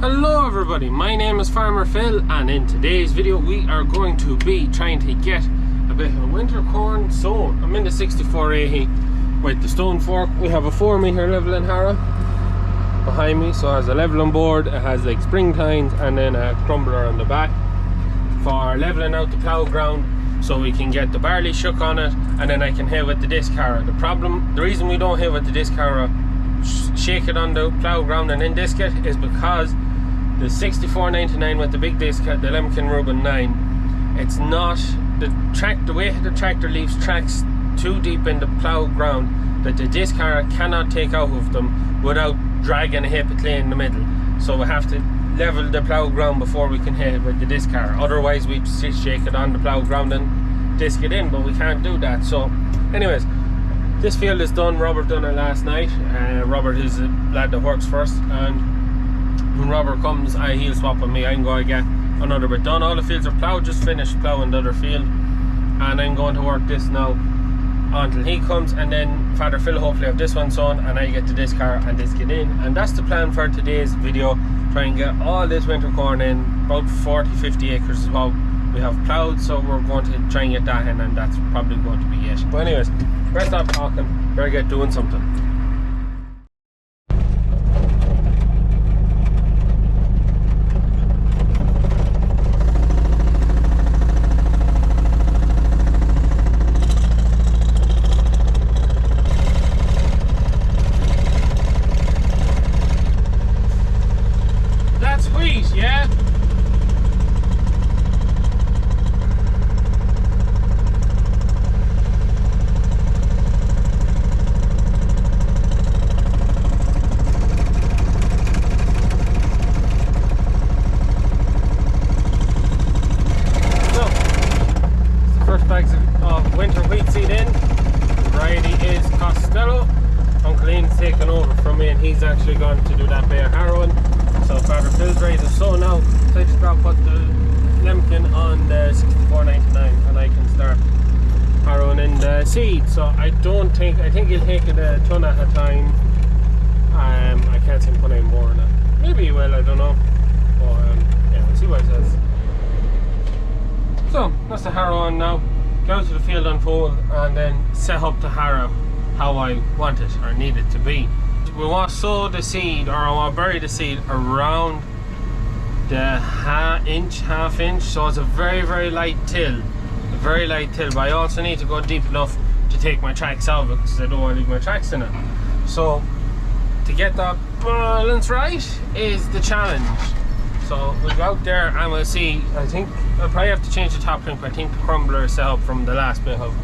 Hello everybody, my name is Farmer Phil, and in today's video we are going to be trying to get a bit of winter corn sown. I'm in the 6480 with the stone fork. We have a 4 meter leveling harrow behind me, so it has a leveling board, it has like spring tines and then a crumbler on the back for leveling out the plough ground so we can get the barley shook on it, and then I can hay with the disc harrow. The reason we don't hay with the disc harrow, shake it on the plough ground and then disc it, is because the 6499 with the big disc, the lemken Reuben 9, it's not the way the tractor leaves tracks too deep in the plough ground that the disc harrow cannot take out of them without dragging a hay clay in the middle. So we have to level the plough ground before we can hay with the disc harrow. Otherwise we shake it on the plough ground and disc it in, but we can't do that. So anyways, this field is done. Robert done it last night. Robert is a lad that works first, and when Robert comes, he'll swap with me. I'm going to get another bit done. All the fields are ploughed, just finished ploughing the other field, and I'm going to work this now until he comes, and then Father Phil hopefully have this one sown and I get the disc harrow and disc it in. And that's the plan for today's video. Try and get all this winter corn in. About 40-50 acres is what we have ploughed, so we're going to try and get that in, and that's probably going to be it. But anyways, better stop talking, better get doing something. That's wheat, yeah? Of winter wheat seed in. The variety is Costello. Uncle Ian's taken over from me and he's actually going to do that bit of harrowing. So Father Phil's ready to sow now. So I just got to put the lemken on the 6499 and I can start harrowing in the seed. So I think he'll take it a ton at a time. I can't see him put any more in it. Maybe he will, I don't know. But yeah, we'll see what he says. So that's the harrow on now. Go to the field unfold and then set up the harrow how I want it or need it to be. We want to sow the seed, or I want to bury the seed around the half inch, so it's a very light till, but I also need to go deep enough to take my tracks out because I don't want to leave my tracks in it. So to get that balance right is the challenge. So we'll go out there and we'll see. I think I'll probably have to change the top link, but I think the crumbler is set up from the last bit of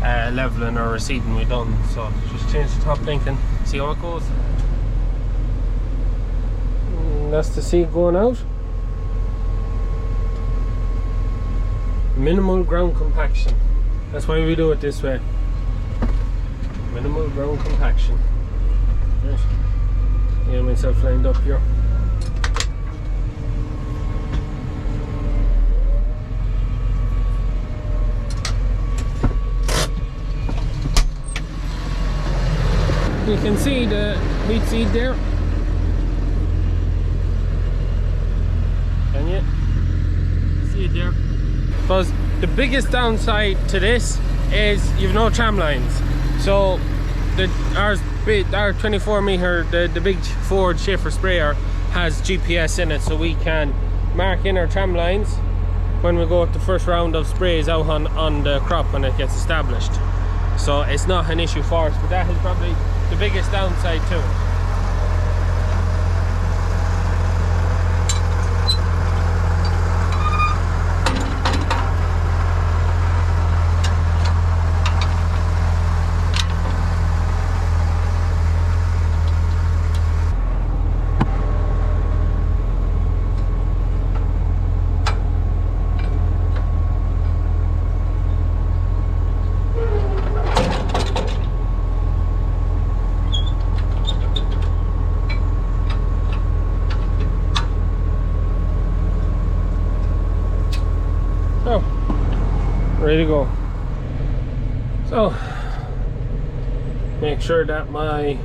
leveling or reseeding we done. So just change the top link and see how it goes. That's the seed going out. Minimal ground compaction. That's why we do it this way. Minimal ground compaction. Right. Get myself lined up here. You can see the wheat seed there. Can you see it there? Because the biggest downside to this is you've no tram lines. So our 24 meter, the big Ford Schaefer sprayer has GPS in it, so we can mark in our tram lines when we go with the first round of sprays out on the crop when it gets established. So it's not an issue for us, but that is probably the biggest downside to it. ready to go. So make sure that my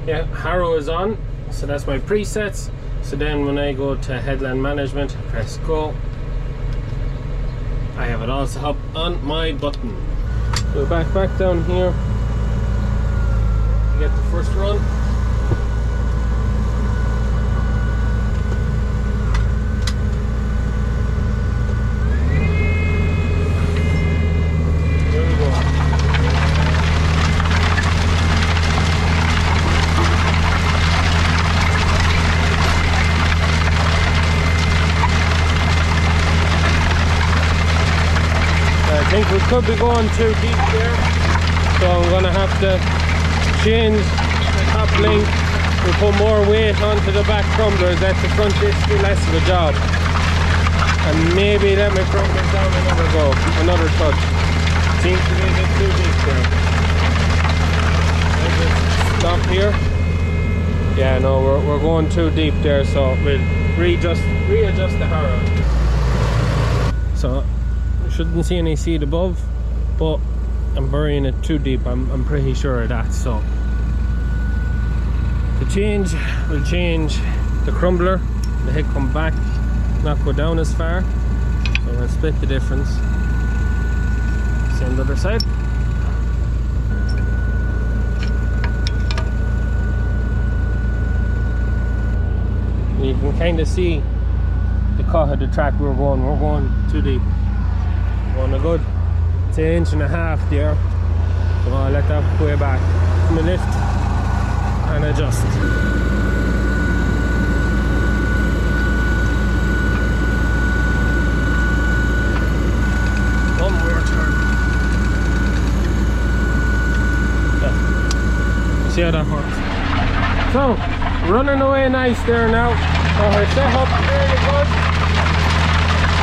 harrow is on, So that's my presets. So then when I go to headland management, press go. I have it all set up on my button. Go back down here. Get the first run. There we go. I think we could be going too deep there, so I'm going to have to change the top link. We put more weight onto the back crumblers, let the front disc do less of a job, and maybe let my crumblers down another touch. Seems to be a bit too deep there. I'll just stop here. Yeah, no, we're going too deep there, so we'll readjust the harrow. So shouldn't see any seed above, but I'm burying it too deep. I'm pretty sure of that. So to change, we'll change the crumbler. The head come back, not go down as far. So we'll split the difference. Same the other side. And you can kind of see the cut of the track we're going too deep. Going a good 1.5 inches there, so I'll let that way back. Come and lift and adjust. One more turn. Yeah. See how that works. So, running away nice there now. So her setup really good.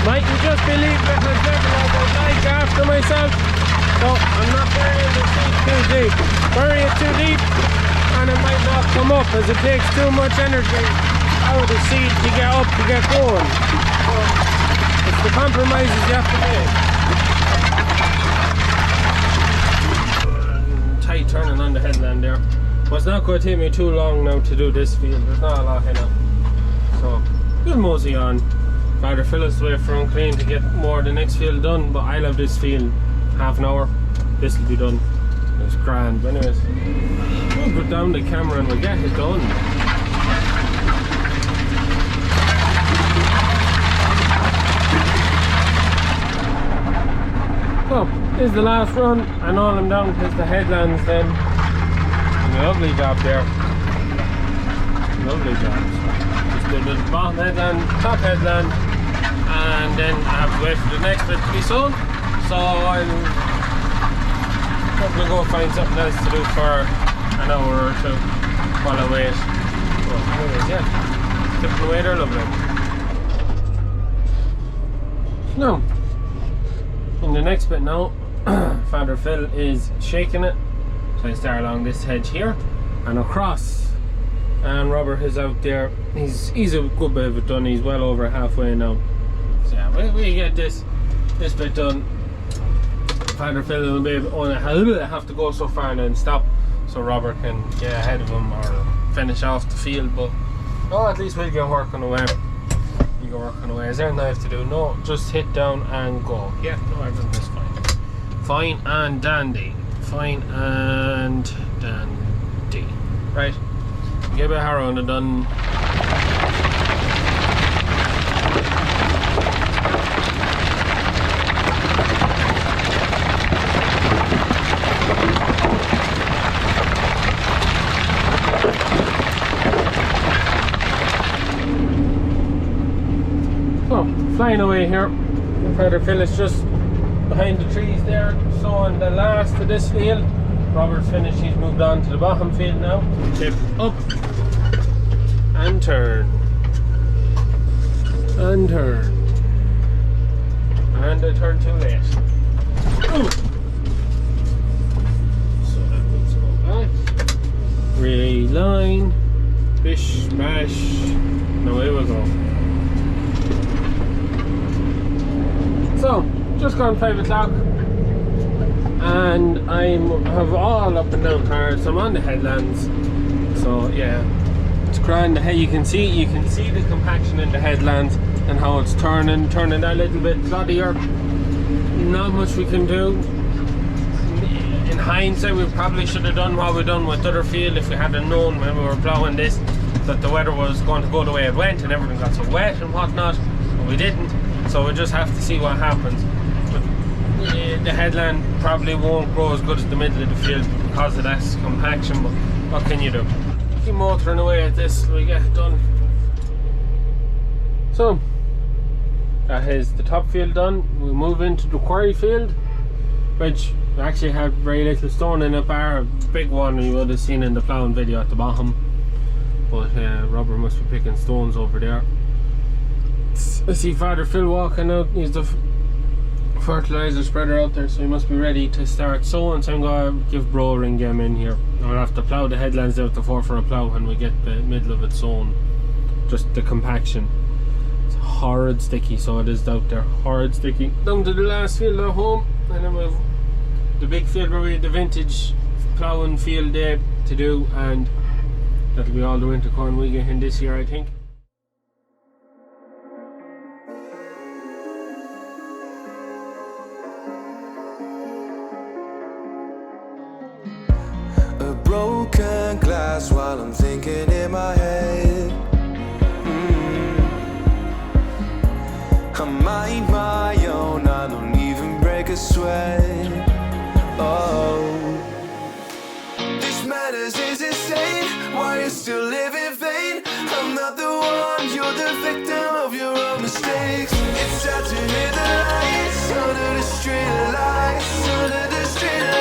Mightn't just be leaving it as level as I'd like after myself, so I'm not burying the seed too deep. Bury it too deep and it might not come up, as it takes too much energy out of the seed to get up to get going. So it's the compromises you have to make. Tight turning on the headland there. But it's not going to take me too long now to do this field. There's not a lot in it, so we'll mosey on. Father Phil's away for unclean to get more of the next field done, but I'll have this field half an hour. This will be done. It's grand. But anyways, we'll put down the camera and we'll get it done. So, this is the last run, and all I'm down is the headlands then. And a lovely job there. Lovely job. Just do the bottom headland, top headland, and then I have to wait for the next bit to be sown. So I'll probably go find something else to do for an hour or two while I wait. So anyways, yeah, tipping away there, lovely. Now, in the next bit now, Father Phil is shaking it. So I start along this hedge here and across, and Robert is out there. He's a good bit of it done. He's well over halfway now. So yeah, we get this bit done. Father Phil will be on have to go so far and then stop, so Robert can get ahead of him or finish off the field. But oh, at least we'll get working away. You go working away. Is there anything I have to do? No, just hit down and go. Yeah, no, everything is fine. Fine and dandy. Fine and dandy. Right. Get a bit of harrowing done. So, flying away here. Father Phil is just behind the trees there, sowing the last of this field. Robert's finished, he's moved on to the bottom field now. Tip up and turn and turn, and I turned too late. Ooh. So that means go back, reline, bish bash, and away we go. So, just gone 5 o'clock, and I have all up and down cards. I'm on the headlands, so yeah, It's grand. Hey, you can see the compaction in the headlands and how it's turning that little bit cloddier. Not much we can do. In hindsight, we probably should have done what we done with the other field if we had known when we were ploughing this that the weather was going to go the way it went and everything got so wet and whatnot, but we didn't. So we just have to see what happens. But the headland probably won't grow as good as the middle of the field because of that compaction, but what can you do? Keep motoring away at this till we get it done. So that is the top field done. We'll move into the quarry field, which actually had very little stone in it, bar a big one you would have seen in the ploughing video at the bottom. But Robert must be picking stones over there. I see Father Phil walking out. He's the fertiliser spreader out there, so he must be ready to start sowing. So I'm going to give Bro a ring, get him in here. I'll have to plough the headlands out for a plough when we get the middle of it sown. Just the compaction. It's horrid sticky, so it is out there. Horrid sticky. Down to the last field at home, and then we've the big field where we had the vintage ploughing field day to do, and that'll be all the winter corn we get in this year, I think. A broken glass while I'm thinking in my head. I mind my own, I don't even break a sweat. Oh, this madness is insane. Why you still live in vain? I'm not the one, you're the victim of your own mistakes. It's time to hit the lights, under the street lights, under the street lights.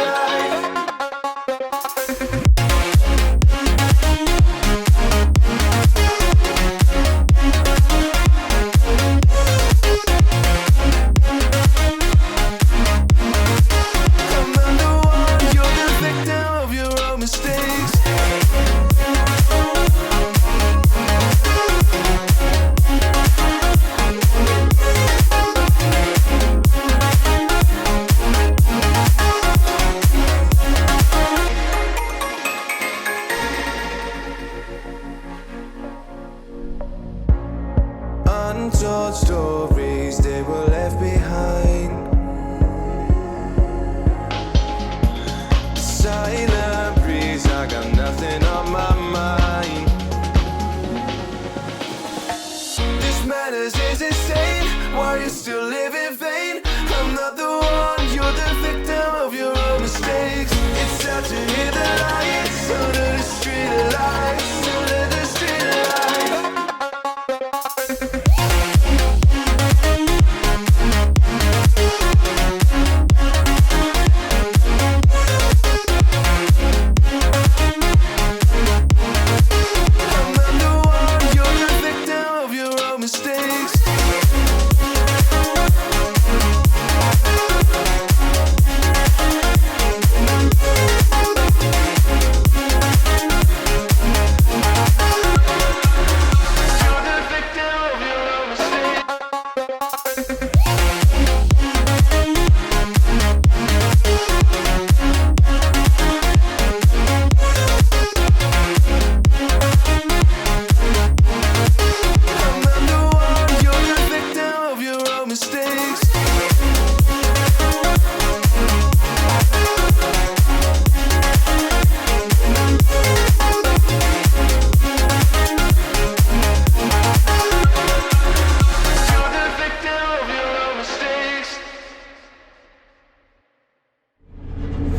Untold stories, they were left behind. The silent breeze, I got nothing on my mind. This madness is insane. Why you still live in vain? I'm not the one, you're the victim of your own mistakes. It's time to hit the lights, under the street lights, under the street lights.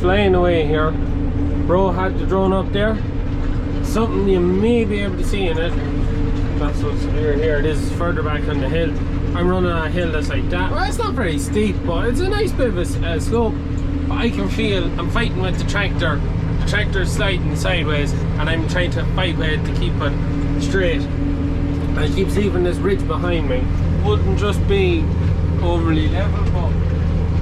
Flying away here. Bro had the drone up there. Something you may be able to see in it. That's what's here. It is further back on the hill. I'm running on a hill that's like that. Well, it's not very steep, but it's a nice bit of a slope. But I can feel I'm fighting with the tractor. The tractor's sliding sideways, and I'm trying to fight with it to keep it straight. And it keeps leaving this ridge behind me. Wouldn't just be overly level, but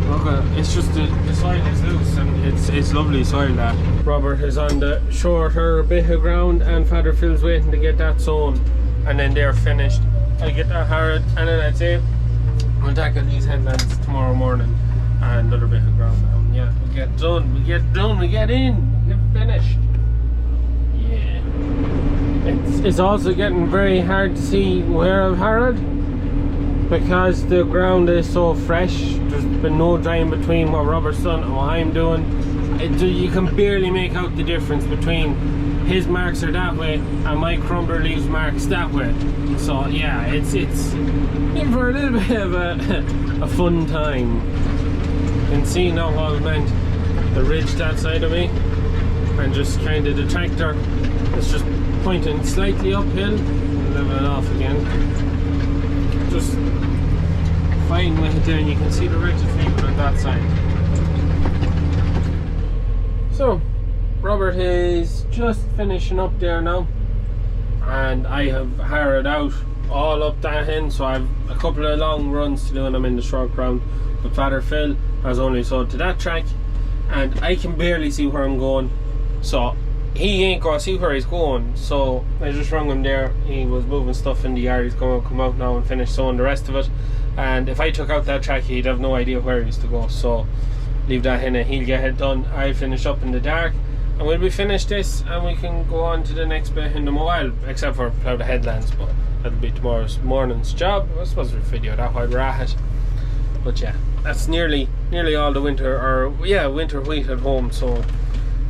look, it's just the soil is loose and it's lovely soil that. Robert is on the shorter bit of ground and Father Phil's waiting to get that sown, and then they're finished. I get that harrowed, and then I'd say we'll tackle these headlands tomorrow morning and another bit of ground. And yeah, we get done, we get in, we get finished. Yeah, It's also getting very hard to see where I've harrowed because the ground is so fresh. There's been no drying between what Robert's done and what I'm doing. You can barely make out the difference between his marks are that way and my crumbler leaves marks that way. So yeah, it's in for a little bit of a fun time. You can see now what I meant, the ridge that side of me, and just kind of the tractor is just pointing slightly uphill and level it off again. Just fine with it there, and you can see the rectifier on that side. So Robert is just finishing up there now, and I have harrowed out all up that end, so I have a couple of long runs to do and I'm in the short ground. But Father Phil has only sowed to that track and I can barely see where I'm going, so he ain't gonna see where he's going. So I just rung him there. He was moving stuff in the yard. He's gonna come out now and finish sowing the rest of it, and if I took out that track he'd have no idea where he's to go, so leave that in and he'll get it done. I'll finish up in the dark and we'll be finished this and we can go on to the next bit in the mobile, except for plough the headlands, but that'll be tomorrow's morning's job. I suppose we'll video that while we're at it. But yeah, that's nearly all the winter, or yeah, winter wheat at home, so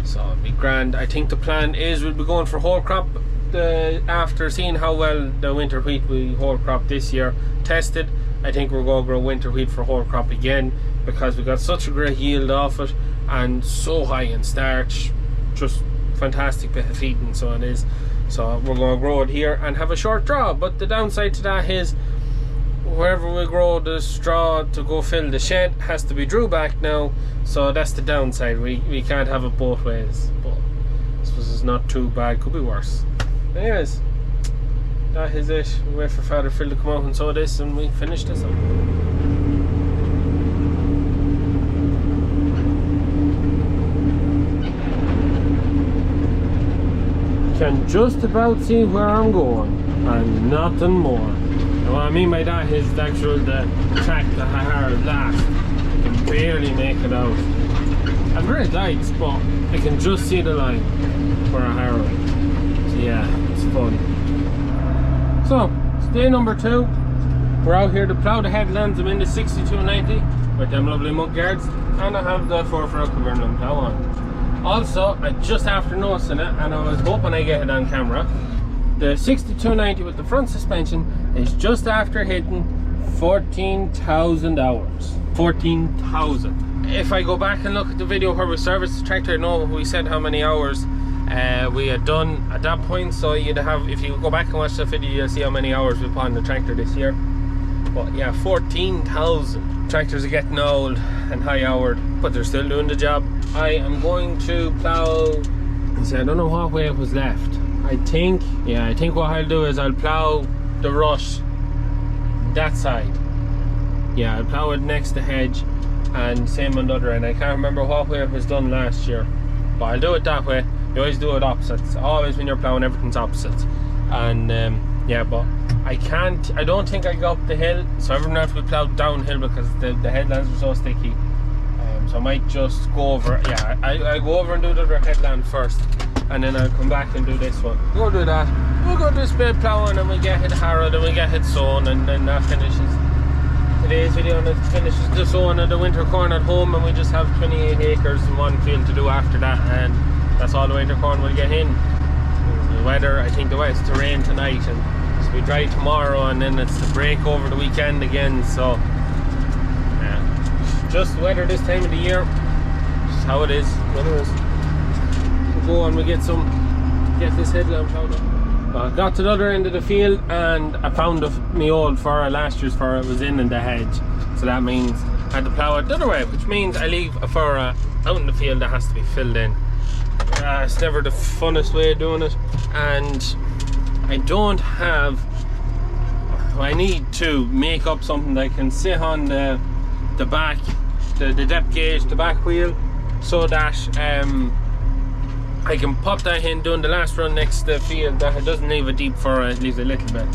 it'll be grand. I think the plan is we'll be going for whole crop after seeing how well the winter wheat we whole crop this year tested. I think we're going to grow winter wheat for whole crop again, because we got such a great yield off it and so high in starch, just fantastic bit of feeding, so it is. So we're going to grow it here and have a short draw. But the downside to that is wherever we grow the straw to go fill the shed has to be drew back now, so that's the downside. We can't have it both ways, but I suppose it's not too bad, could be worse. Anyways, that is it. We wait for Father Phil to come out and sow this and we finish this up. Can just about see where I'm going and nothing more. And what I mean by that is the track that I harrowed last. I can barely make it out. I've great lights, but I can just see the line where I harrowed. So yeah, it's fun. So, it's day number 2. We're out here to plough the headlands. I'm in the 6290 with them lovely mud guards, and I have the 4-4 covering them plough on. Also, I just after noticing it, and I was hoping I get it on camera, the 6290 with the front suspension is just after hitting 14,000 hours. 14,000. If I go back and look at the video where we serviced the tractor, I know we said how many hours we had done at that point, so you'd have, if you go back and watch the video, you'll see how many hours we put on the tractor this year. But yeah, 14,000. Tractors are getting old and high houred, but they're still doing the job. I am going to plough, I don't know what way it was left. I think what I'll do is I'll plough the rush that side. Yeah, I'll plough it next to hedge, and same on the other end. I can't remember what way it was done last year, but I'll do it that way. You always do it opposites. Always when you're ploughing, everything's opposites. And yeah, but I don't think I got up the hill, so everything has to be ploughed downhill because the headlands are so sticky. So I might just go over, yeah, I go over and do the other headland first, and then I'll come back and do this one. We'll do that. We'll go do this bit of ploughing and we get it harrowed and we get it sown, and then that finishes today's video, and it finishes the sowing of the winter corn at home, and we just have 28 acres in one field to do after that, and that's all the winter corn we'll get in. The weather, I think the way it's to rain tonight and it's to be dry tomorrow, and then it's to break over the weekend again, so just weather this time of the year. Just how it is. Anyways, we'll go on, we get this headland ploughed up. I got to the other end of the field and I found my old furrow, last year's furrow was in the hedge. So that means I had to plough it the other way, which means I leave a furrow out in the field that has to be filled in. It's never the funnest way of doing it, and I don't have, I need to make up something that I can sit on the back, the depth gauge, the back wheel, so that I can pop that in doing the last run next to the field that it doesn't leave a deep furrow, it leaves a little bit,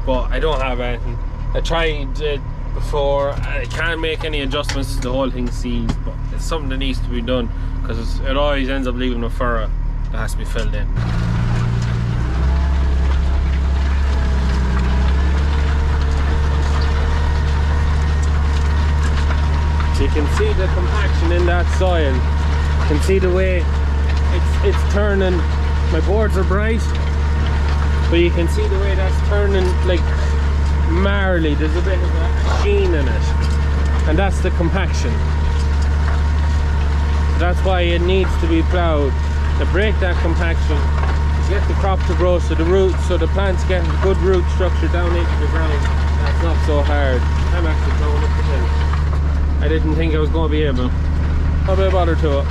but I don't have anything. I tried it before, I can't make any adjustments to the whole thing seized, but it's something that needs to be done because it always ends up leaving a furrow that has to be filled in. You can see the compaction in that soil. You can see the way it's turning. My boards are bright, but you can see the way that's turning like marley. There's a bit of a sheen in it, and that's the compaction. That's why it needs to be ploughed to break that compaction, to get the crop to grow, so the roots, so the plants get a good root structure down into the ground. That's not so hard. I'm actually blowing up the hill. I didn't think I was going to be able. I'll be a bother to it.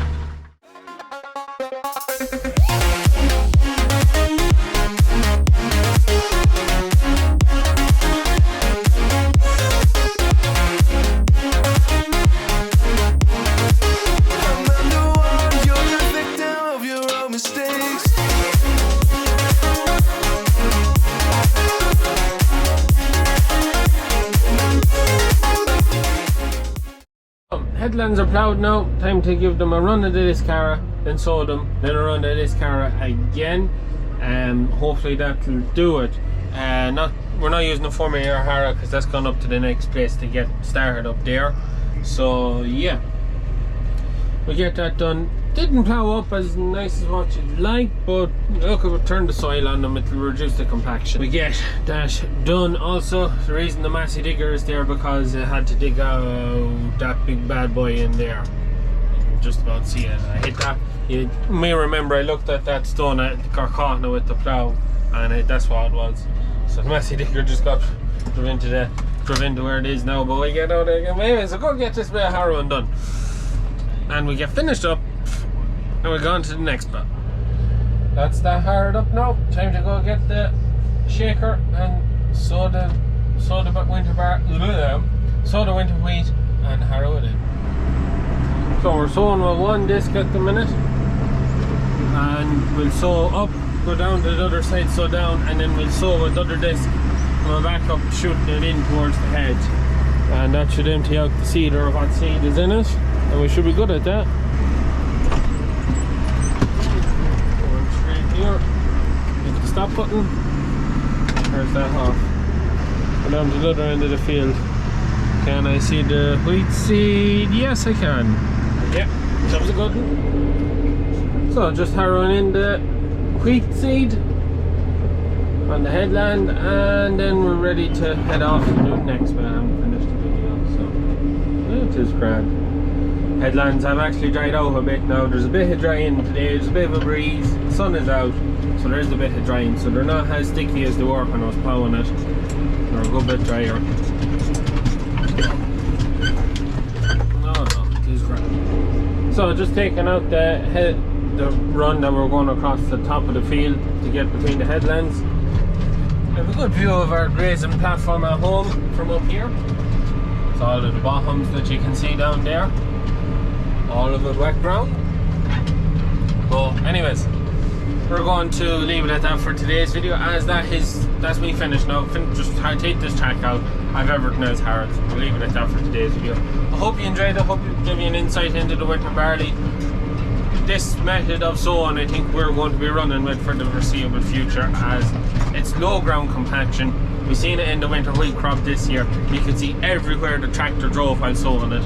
Headlands are ploughed now. Time to give them a run of the discara, then sow them, then a run of the discara again. Hopefully that'll do it. We're not using the 4 metre harrow because that's gone up to the next place to get started up there. So yeah, we get that done. Didn't plough up as nice as what you'd like, but look, it will turn the soil on them, it'll reduce the compaction. We get that done. Also, the reason the massy digger is there because it had to dig out that big bad boy in there. You can just about see it. I hit that. You may remember I looked at that stone at Carcana with the plough, and that's what it was. So the massy digger just got drove into where it is now, but we get out there again. Anyway, so go get this bit of harrowing done, and we get finished up. And we're going to the next spot. That's that harrowed up now. Time to go get the shaker and sow the winter wheat and harrow it in. So we're sowing with one disc at the minute, and we'll sow up, go down to the other side, sow down, and then we'll sow with the other disc, go back up, shooting it in towards the hedge, and that should empty out the seed or what seed is in it, and we should be good at that. Here, hit the stop button. There's that off. Go down to the other end of the field. Can I see the wheat seed? Yes, I can. Yeah, that was a good one. So just harrowing in the wheat seed on the headland, and then we're ready to head off and do the next one. I haven't finished the video, so it is grand. Headlands have actually dried out a bit now. There's a bit of drying today, there's a bit of a breeze, the sun is out, so there's a bit of drying, so they're not as sticky as they were when I was ploughing it. They're a good bit drier. No, it is grand. So just taking out the run that we're going across the top of the field to get between the headlands. We have a good view of our grazing platform at home from up here. It's all of the bottoms that you can see down there. All of it wet ground. But anyways, we're going to leave it at that for today's video, as that's me finished now. Just take this track out. I've everything else harrowed. We'll leave it at that for today's video. I hope you enjoyed it. I hope it gave you an insight into the winter barley. This method of sowing I think we're going to be running with for the foreseeable future, as it's low ground compaction. We've seen it in the winter wheat crop this year. You can see everywhere the tractor drove while sowing it.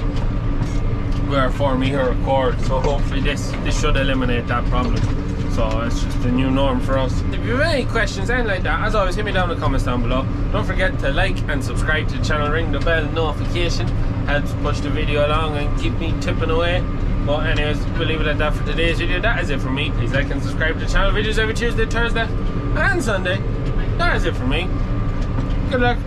We're 4 metre cord, so hopefully this should eliminate that problem. So it's just a new norm for us. If you have any questions, anything like that, as always, hit me down in the comments down below. Don't forget to like and subscribe to the channel, ring the bell notification, helps push the video along and keep me tipping away. But anyways, we'll leave it at that for today's video. That is it from me. Please like and subscribe to the channel. Videos every Tuesday, Thursday and Sunday. That is it from me. Good luck.